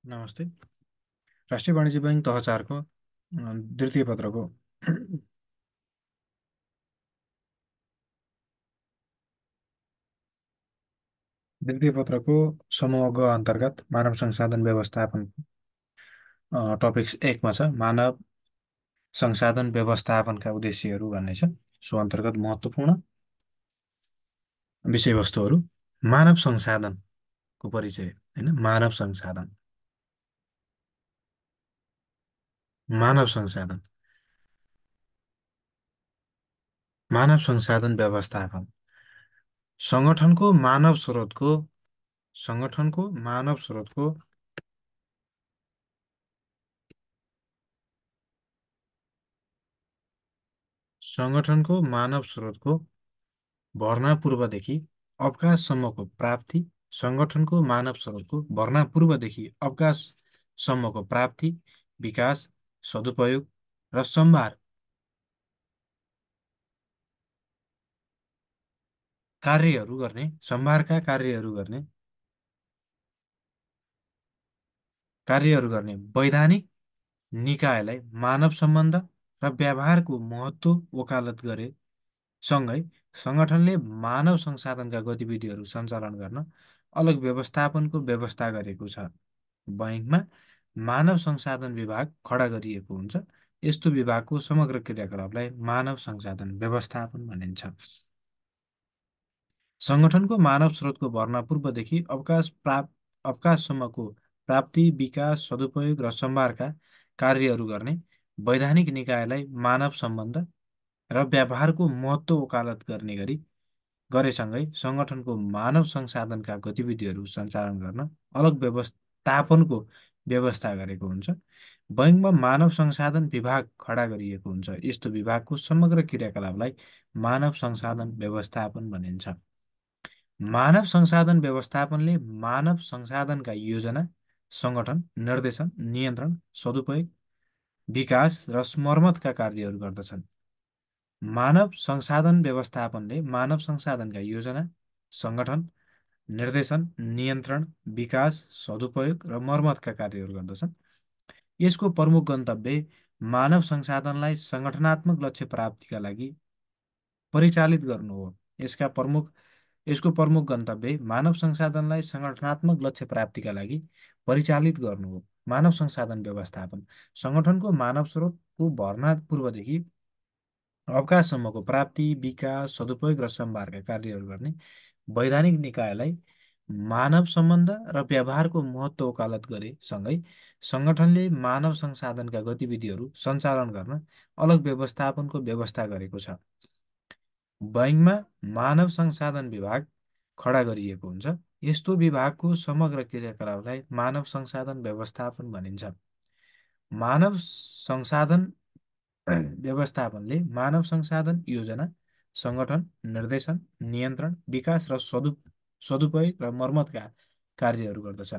नमस्ते। राष्ट्रिय वाणिज्य बैङ्क तह चारको द्वितीय पत्रको द्वितीय पत्रको समूह ग अन्तर्गत मानव संसाधन व्यवस्थापन टपिक्स एकमा छ मानव संसाधन व्यवस्थापनका उद्देश्यहरू भन्ने छ। सो अन्तर्गत महत्त्वपूर्ण विषयवस्तुहरू मानव संसाधनको परिचय होइन। मानव संसाधन मानव संसाधन व्यवस्थापन सङ्गठनको मानव स्रोतको सङ्गठनको मानव स्रोतको सङ्गठनको मानव स्रोतको भर्ना पूर्वदेखि अवकाशसम्मको प्राप्ति सङ्गठनको मानव स्रोतको भर्ना पूर्वदेखि अवकाशसम्मको प्राप्ति, विकास, सदुपयोग र सम्भार कार्यहरू गर्ने सम्भारका कार्यहरू गर्ने वैधानिक निकायलाई मानव सम्बन्ध र व्यवहारको महत्त्व वकालत गरे सँगै सङ्गठनले मानव संसाधनका गतिविधिहरू सञ्चालन गर्न अलग व्यवस्थापनको व्यवस्था गरेको छ। बैङ्कमा मानव संसाधन विभाग खडा गरिएको हुन्छ। यस्तो विभागको समग्र क्रियाकलापलाई मानव संसाधन व्यवस्थापन भनिन्छ। सङ्गठनको मानव स्रोतको भर्ना पूर्वदेखि अवकाशसम्मको प्राप्ति, विकास, सदुपयोग र सम्भारका कार्यहरू गर्ने वैधानिक निकायलाई मानव सम्बन्ध र व्यवहारको महत्त्व वकालत गरेसँगै सङ्गठनको मानव संसाधनका गतिविधिहरू सञ्चालन गर्न अलग व्यवस्थापनको व्यवस्था गरेको हुन्छ। बैङ्कमा मानव संसाधन विभाग खडा गरिएको हुन्छ। यस्तो विभागको समग्र क्रियाकलापलाई मानव संसाधन व्यवस्थापन भनिन्छ। मानव संसाधन व्यवस्थापनले मानव संसाधनका योजना, सङ्गठन, निर्देशन, नियन्त्रण, सदुपयोग, विकास र मर्मतका कार्यहरू गर्दछन्। मानव संसाधन व्यवस्थापनले मानव संसाधनका योजना, सङ्गठन, निर्देशन, नियन्त्रण, विकास, सदुपयोग र मर्मतका कार्यहरू गर्दछन्। यसको प्रमुख गन्तव्य मानव संसाधनलाई सङ्गठनात्मक लक्ष्य प्राप्तिका लागि परिचालित गर्नु हो। यसको प्रमुख गन्तव्य मानव संसाधनलाई सङ्गठनात्मक लक्ष्य प्राप्तिका लागि परिचालित गर्नु हो। मानव संसाधन व्यवस्थापन सङ्गठनको मानव स्रोतको भर्ना पूर्वदेखि अवकाशसम्मको प्राप्ति, विकास, सदुपयोग र सम्भारका कार्यहरू गर्ने वैधानिक निकायलाई मानव सम्बन्ध र व्यवहारको महत्त्व वकालत गरेसँगै सङ्गठनले मानव संसाधनका गतिविधिहरू सञ्चालन गर्न अलग व्यवस्थापनको व्यवस्था गरेको छ। बैङ्कमा मानव संसाधन विभाग खडा गरिएको हुन्छ। यस्तो विभागको समग्र क्रियाकलापलाई मानव संसाधन व्यवस्थापन भनिन्छ। मानव संसाधन व्यवस्थापनले मानव संसाधन योजना, सङ्गठन, निर्देशन, नियन्त्रण, विकास र सदुपयोग र मर्मतका कार्यहरू गर्दछ।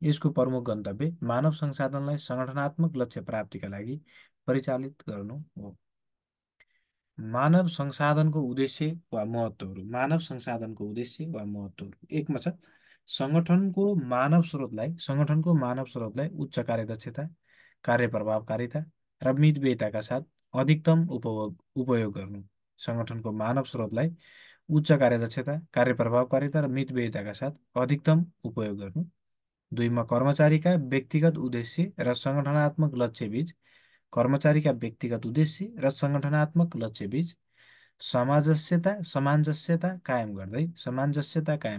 यसको प्रमुख गन्तव्य मानव संसाधनलाई सङ्गठनात्मक लक्ष्य प्राप्तिका लागि परिचालित गर्नु हो। मानव संसाधनको उद्देश्य वा महत्त्वहरू एकमा छ सङ्गठनको मानव स्रोतलाई उच्च कार्यदक्षता, कार्यप्रभावकारिता र मितव्ययिताका साथ अधिकतम उपयोग गर्नु। सङ्गठनको मानव स्रोतलाई उच्च कार्यदक्षता, कार्यप्रभावकारिता र मितव्ययिताका साथ अधिकतम उपयोग गर्नु। दुईमा कर्मचारीका व्यक्तिगत उद्देश्य र सङ्गठनात्मक लक्ष्यबीच सामञ्जस्यता कायम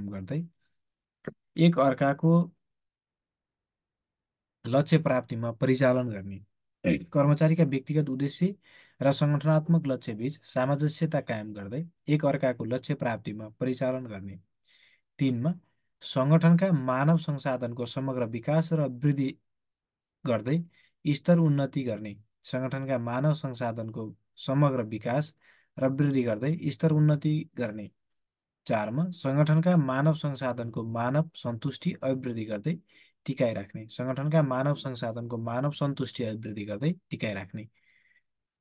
गर्दै एक अर्काको लक्ष्य प्राप्तिमा परिचालन गर्ने। कर्मचारीका व्यक्तिगत उद्देश्य र सङ्गठनात्मक लक्ष्यबीच सामञ्जस्यता कायम गर्दै एक अर्काको लक्ष्य प्राप्तिमा परिचालन गर्ने। तीनमा सङ्गठनका मानव संसाधनको समग्र विकास र वृद्धि गर्दै स्तर उन्नति गर्ने। सङ्गठनका मानव संसाधनको समग्र विकास र वृद्धि गर्दै स्तर उन्नति गर्ने। चारमा सङ्गठनका मानव संसाधनको मानव सन्तुष्टि अभिवृद्धि गर्दै टिकाइराख्ने। सङ्गठनका मानव संसाधनको मानव सन्तुष्टि अभिवृद्धि गर्दै टिकाइराख्ने।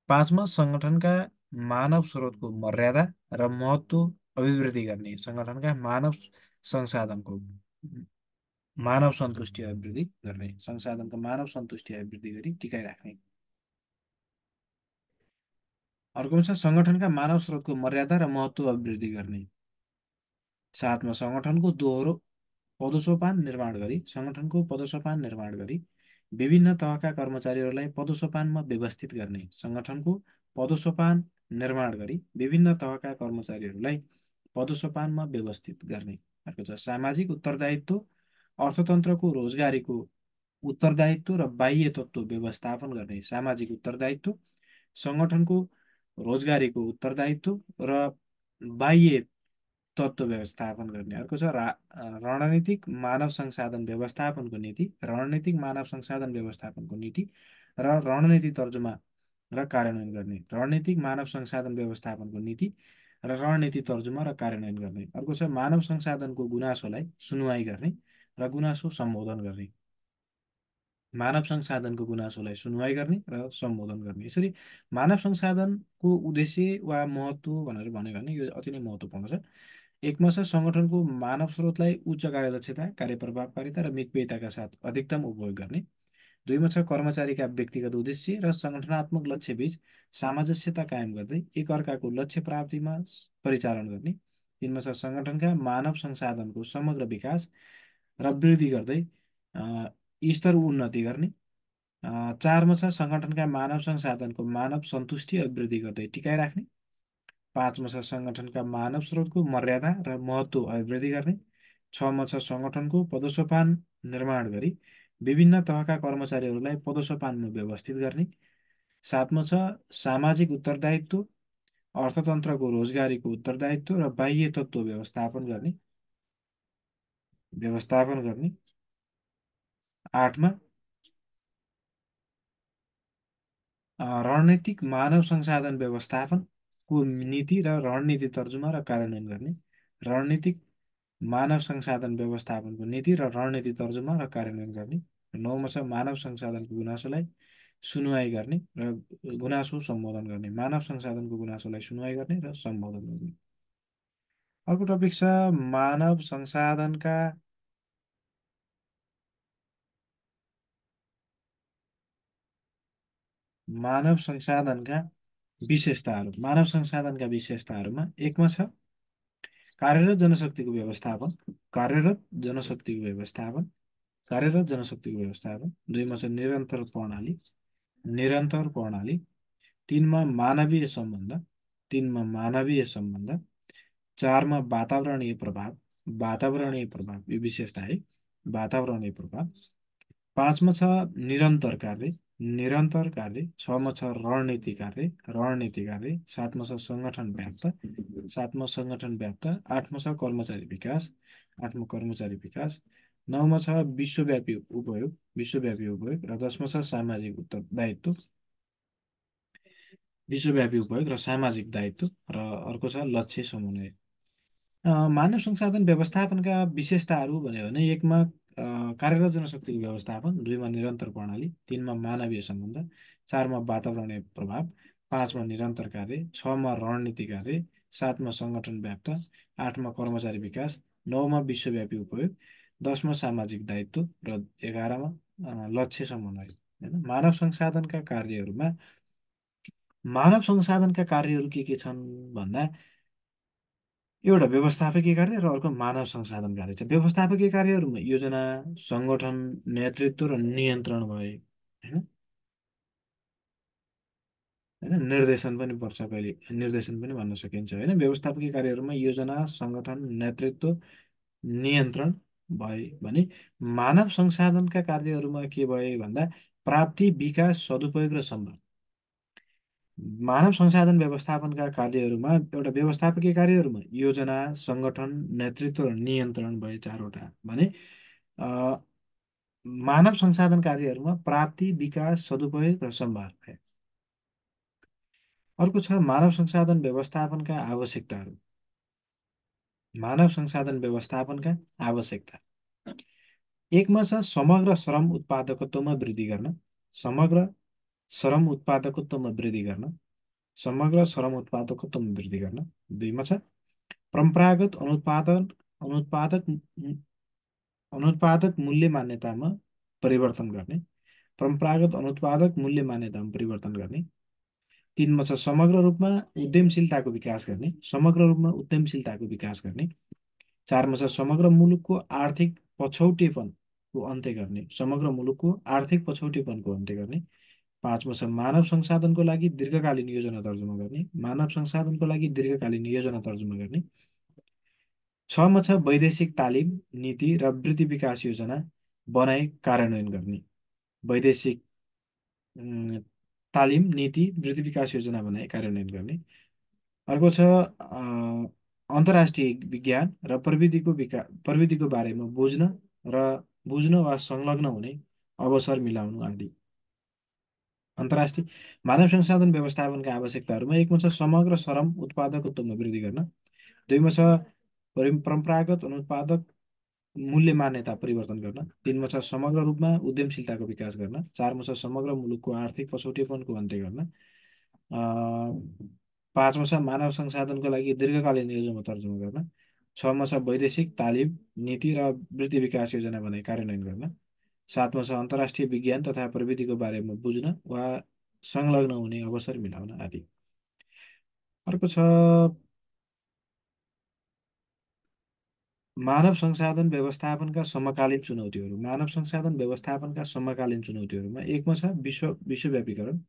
पाँचमा सङ्गठनका मानव स्रोतको मर्यादा र महत्त्व अभिवृद्धि गर्ने। सङ्गठनका मानव संसाधनको मानव सन्तुष्टि अभिवृद्धि गर्ने, संसाधनको मानव सन्तुष्टि अभिवृद्धि गरी टिकाइराख्ने। अर्कोमा छ सङ्गठनका मानव स्रोतको मर्यादा र महत्त्व अभिवृद्धि गर्ने। साथमा सङ्गठनको दोहोरो पदोसोपान निर्माण गरी सङ्गठनको पदोसोपान निर्माण गरी विभिन्न तहका कर्मचारीहरूलाई पदोसोपानमा व्यवस्थित गर्ने। सङ्गठनको पदोसोपान निर्माण गरी विभिन्न तहका कर्मचारीहरूलाई पदोसोपानमा व्यवस्थित गर्ने। अर्को छ सामाजिक उत्तरदायित्व अर्थतन्त्रको रोजगारीको उत्तरदायित्व र बाह्य तत्त्व व्यवस्थापन गर्ने। सामाजिक उत्तरदायित्व सङ्गठनको रोजगारीको उत्तरदायित्व र बाह्य तत्त्व व्यवस्थापन गर्ने। अर्को छ रणनीतिक मानव संसाधन व्यवस्थापनको नीति, रणनीतिक मानव संसाधन व्यवस्थापनको नीति र रणनीति तर्जुमा र कार्यान्वयन गर्ने। रणनीतिक मानव संसाधन व्यवस्थापनको नीति र रणनीति तर्जुमा र कार्यान्वयन गर्ने। अर्को छ मानव संसाधनको गुनासोलाई सुनवाई गर्ने र गुनासो सम्बोधन गर्ने। मानव संसाधनको गुनासोलाई सुनवाई गर्ने र सम्बोधन गर्ने। यसरी मानव संसाधनको उद्देश्य वा महत्त्व भनेर भन्यो भने यो अति नै महत्त्वपूर्ण छ। एकमा छ सङ्गठनको मानव स्रोतलाई उच्च कार्यदक्षता, कार्यप्रभावकारिता र मितव्ययिताका साथ अधिकतम उपयोग गर्ने। दुईमा छ कर्मचारीका व्यक्तिगत उद्देश्य र सङ्गठनात्मक लक्ष्यबीच सामञ्जस्यता कायम गर्दै एकअर्काको लक्ष्य प्राप्तिमा परिचालन गर्ने। तिनमा छ सङ्गठनका मानव संसाधनको समग्र विकास र वृद्धि गर्दै स्तर उन्नति गर्ने। चारमा छ सङ्गठनका मानव संसाधनको मानव सन्तुष्टि अभिवृद्धि गर्दै टिकाइराख्ने। पाँचमा छ सङ्गठनका मानव स्रोतको मर्यादा र महत्त्व अभिवृद्धि गर्ने। छमा छ सङ्गठनको पदोसोपान निर्माण गरी विभिन्न तहका कर्मचारीहरूलाई पदोसोपानमा व्यवस्थित गर्ने। सातमा छ सामाजिक उत्तरदायित्व अर्थतन्त्रको रोजगारीको उत्तरदायित्व र बाह्य तत्त्व व्यवस्थापन गर्ने। आठमा रणनीतिक मानव संसाधन व्यवस्थापनको नीति र रणनीति तर्जुमा र कार्यान्वयन गर्ने। रणनीतिक मानव संसाधन व्यवस्थापनको नीति र रणनीति तर्जुमा र कार्यान्वयन गर्ने। नौमा छ मानव संसाधनको गुनासोलाई सुनवाई गर्ने र गुनासो सम्बोधन गर्ने। मानव संसाधनको गुनासोलाई सुनवाई गर्ने र सम्बोधन गर्ने। अर्को टपिक छ मानव संसाधनका मानव संसाधनका विशेषताहरू। मानव संसाधनका विशेषताहरूमा एकमा छ कार्यरत जनशक्तिको व्यवस्थापन, कार्यरत जनशक्तिको व्यवस्थापन, कार्यरत जनशक्तिको व्यवस्थापन। दुईमा छ निरन्तर प्रणाली। तिनमा मानवीय सम्बन्ध, चारमा वातावरणीय प्रभाव यो विशेषता है, वातावरणीय प्रभाव। पाँचमा छ निरन्तर कार्य। छमा छ रणनीति कार्य। सातमा सङ्गठन व्याप्त। आठमा छ कर्मचारी विकास। नौमा छ विश्वव्यापी उपयोग र दसमा छ विश्वव्यापी उपयोग र सामाजिक दायित्व र अर्को छ लक्ष्य समन्वय। मानव संसाधन व्यवस्थापनका विशेषताहरू भन्यो भने एकमा कार्यरत जनशक्तिको व्यवस्थापन, दुईमा निरन्तर प्रणाली, तिनमा मानवीय सम्बन्ध, चारमा वातावरणीय प्रभाव, पाँचमा निरन्तर कार्य, छमा रणनीति कार्य, सातमा सङ्गठन व्याप्त, आठमा कर्मचारी विकास, नौमा विश्वव्यापी उपयोग, दसमा सामाजिक दायित्व र एघारमा लक्ष्य समन्वय। होइन, मानव संसाधनका कार्यहरू के छन् भन्दा एउटा व्यवस्थापकीय कार्य र अर्को मानव संसाधन कार्य छ। व्यवस्थापकीय कार्यहरूमा योजना, सङ्गठन, नेतृत्व र नियन्त्रण भए, होइन होइन निर्देशन पनि पर्छ, कहिले निर्देशन पनि भन्न सकिन्छ। होइन, व्यवस्थापकीय कार्यहरूमा योजना, सङ्गठन, नेतृत्व, नियन्त्रण भए भने मानव संसाधनका कार्यहरूमा के भए भन्दा प्राप्ति, विकास, सदुपयोग र सम्भार। मानव संसाधन व्यवस्थापनका कार्यहरूमा एउटा व्यवस्थापकीय कार्यहरूमा योजना, सङ्गठन, नेतृत्व र नियन्त्रण भए चारवटा भने अ, मानव संसाधन कार्यहरूमा प्राप्ति, विकास, सदुपयोग र सम्भार भए। अर्को छ मानव संसाधन व्यवस्थापनका आवश्यकताहरू। मानव संसाधन व्यवस्थापनका आवश्यकता एकमा छ समग्र श्रम उत्पादकत्वमा वृद्धि गर्न, समग्र श्रम उत्पादकत्वमा वृद्धि गर्न, दुईमा छ परम्परागत अनुत्पादक अनुत्पादक मूल्य मान्यतामा परिवर्तन गर्ने, परम्परागत अनुत्पादक मूल्य मान्यतामा परिवर्तन गर्ने। तिनमा छ समग्र रूपमा उद्यमशीलताको विकास गर्ने, समग्र रूपमा उद्यमशीलताको विकास गर्ने। चारमा छ समग्र मुलुकको आर्थिक पछौटेपनको अन्त्य गर्ने, समग्र मुलुकको आर्थिक पछौटेपनको अन्त्य गर्ने। पाँचमा छ मानव संसाधनको लागि दीर्घकालीन योजना तर्जुमा गर्ने, मानव संसाधनको लागि दीर्घकालीन योजना तर्जुमा गर्ने। छमा छ वैदेशिक तालिम नीति र वृद्धि विकास योजना बनाई कार्यान्वयन गर्ने, वैदेशिक तालिम नीति वृद्धि विकास योजना बनाई कार्यान्वयन गर्ने। अर्को छ अन्तर्राष्ट्रिय विज्ञान र प्रविधिको बारेमा बुझ्न वा संलग्न हुने अवसर मिलाउनु आदि। अन्तर्राष्ट्रिय मानव संसाधन व्यवस्थापनका आवश्यकताहरूमा एकमा छ समग्र श्रम उत्पादकत्वमा वृद्धि गर्न, दुईमा छ परम्परागत अनुत्पादक मूल्य मान्यता परिवर्तन गर्न, तिनमा छ समग्र रूपमा उद्यमशीलताको विकास गर्न, चारमा छ समग्र मुलुकको आर्थिक पछौटेपनको अन्त्य गर्न, पाँचमा छ मानव संसाधनको लागि दीर्घकालीन योजना तर्जुमा गर्न, छमा छ वैदेशिक तालिम नीति र वृद्धि विकास योजना बनाई कार्यान्वयन गर्न, सातमा छ अन्तर्राष्ट्रिय विज्ञान तथा प्रविधिको बारेमा बुझ्न वा संलग्न हुने अवसर मिलाउन आदि। अर्को छ मानव संसाधन व्यवस्थापनका समकालीन चुनौतीहरू। मानव संसाधन व्यवस्थापनका समकालीन चुनौतीहरूमा एकमा छ विश्वव्यापीकरण,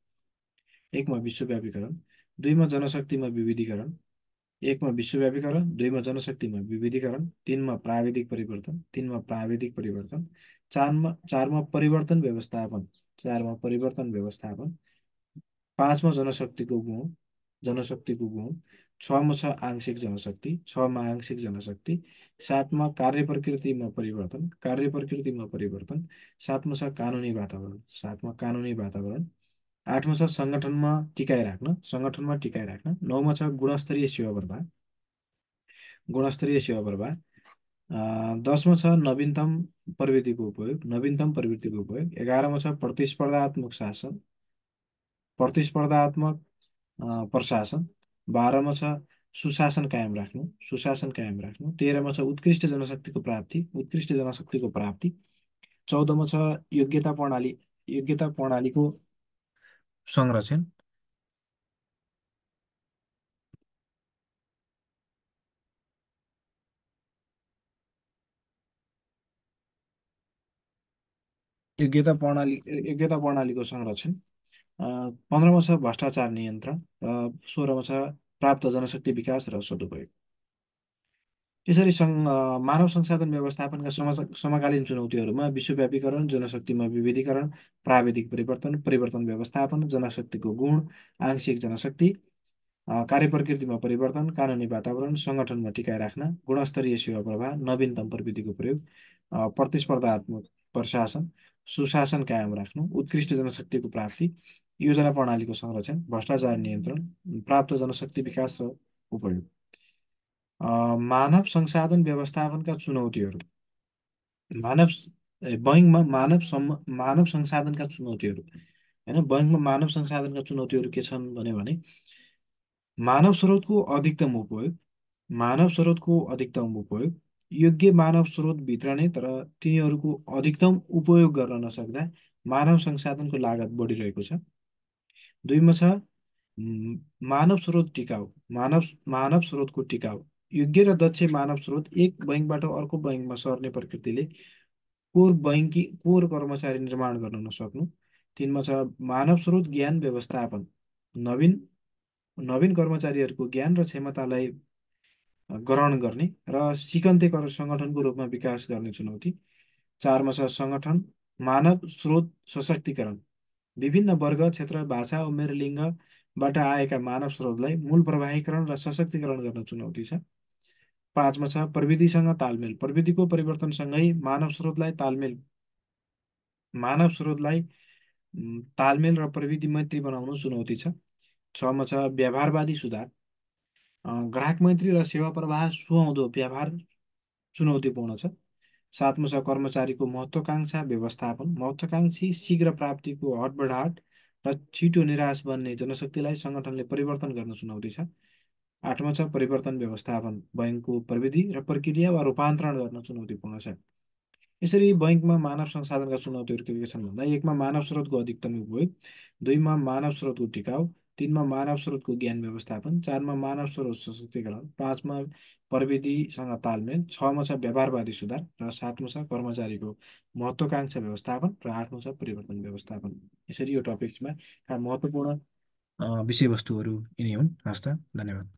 एकमा विश्वव्यापीकरण, दुईमा जनशक्तिमा विविधीकरण, एकमा विश्वव्यापीकरण, दुईमा जनशक्तिमा विविधीकरण, तिनमा प्राविधिक परिवर्तन, चारमा चारमा परिवर्तन व्यवस्थापन, पाँचमा जनशक्तिको गुण, छमा छ आंशिक जनशक्ति, छमा आंशिक जनशक्ति, कार्य प्रकृतिमा परिवर्तन, सातमा कानुनी वातावरण, आठमा छ सङ्गठनमा टिकाइ राख्न, नौमा छ गुणस्तरीय सेवा प्रवाह, दसमा छ नवीनतम प्रविधिको उपयोग, एघारमा छ प्रतिस्पर्धात्मक प्रशासन, बाह्रमा छ सुशासन कायम राख्नु, तेह्रमा छ उत्कृष्ट जनशक्तिको प्राप्ति, चौधमा छ योग्यता प्रणालीको संरक्षण, योग्यता प्रणालीको संरक्षण, 15मा छ भ्रष्टाचार नियन्त्रण र 16मा छ प्राप्त जनशक्ति विकास र सदुपयोग। यसरी मानव संसाधन व्यवस्थापनका समकालीन चुनौतीहरूमा विश्वव्यापीकरण, जनशक्तिमा विविधीकरण, प्राविधिक परिवर्तन व्यवस्थापन, जनशक्तिको गुण, आंशिक जनशक्ति, कार्य प्रकृतिमा परिवर्तन, कानुनी वातावरण, सङ्गठनमा टिकाइ राख्न, गुणस्तरीय सेवा प्रवाह, नवीनतम प्रविधिको प्रयोग, प्रतिस्पर्धात्मक प्रशासन, सुशासन कायम राख्नु, उत्कृष्ट जनशक्तिको प्राप्ति, योजना प्रणालीको संरक्षण, भ्रष्टाचार नियन्त्रण, प्राप्त जनशक्ति विकास र उपयोग। मानव संसाधन व्यवस्थापनका चुनौतीहरू, मानव संसाधनका चुनौतीहरू होइन, बैङ्कमा मानव संसाधनका चुनौतीहरू के छन् भने मानव स्रोतको अधिकतम उपयोग, योग्य मानव स्रोत भित्र नै तर तिनीहरूको अधिकतम उपयोग गर्न नसक्दा मानव संसाधनको लागत बढिरहेको छ। दुईमा छ मानव स्रोतको टिकाउ, योग्य र दक्ष मानव स्रोत एक बैङ्कबाट अर्को बैङ्कमा सर्ने प्रकृतिले कोर कर्मचारी निर्माण गर्न नसक्नु। तिनमा छ मानव स्रोत ज्ञान व्यवस्थापन, नवीन कर्मचारीहरूको ज्ञान र क्षमतालाई ग्रहण गर्ने र सिकन्ते सङ्गठनको रूपमा विकास गर्ने चुनौती। चारमा छ मानव स्रोत सशक्तिकरण, विभिन्न वर्ग, क्षेत्र, भाषा, उमेर, लिङ्गबाट आएका मानव स्रोतलाई मूल प्रवाहीकरण र सशक्तिकरण गर्न चुनौती छ। पाँचमा छ प्रविधिसँग तालमेल, प्रविधिको परिवर्तनसँगै मानव स्रोतलाई तालमेल र प्रविधि मैत्री बनाउनु चुनौती छ। छमा छ व्यवहारवादी सुधार, ग्राहक मैत्री र सेवा प्रवाह सुहाउँदो व्यवहार चुनौतीपूर्ण छ। सातमा छ कर्मचारीको महत्वाकांक्षा व्यवस्थापन, महत्वाकांक्षी शीघ्र प्राप्तिको हटबडाहट र छिटो निराश बन्ने जनशक्तिलाई सङ्गठनले परिवर्तन गर्न चुनौती छ। आठमा छ परिवर्तन व्यवस्थापन, बैङ्कको प्रविधि र प्रक्रिया वा रूपान्तरण गर्न चुनौतीपूर्ण छ। यसरी बैङ्कमा मानव संसाधनका चुनौतीहरू के के छन् भन्दा एकमा मानव स्रोतको अधिकतम उपयोग, दुईमा मानव स्रोतको टिकाउ, तिनमा मानव स्रोतको ज्ञान व्यवस्थापन, चारमा मानव स्रोत सशक्तिकरण, पाँचमा प्रविधिसँग तालमेल, छमा छ व्यवहारवादी सुधार र सातमा छ कर्मचारीको महत्वाकांक्षा व्यवस्थापन र आठमा छ परिवर्तन व्यवस्थापन। यसरी यो टपिक्समा महत्त्वपूर्ण विषयवस्तुहरू यिनी हुन्। हस् त, धन्यवाद।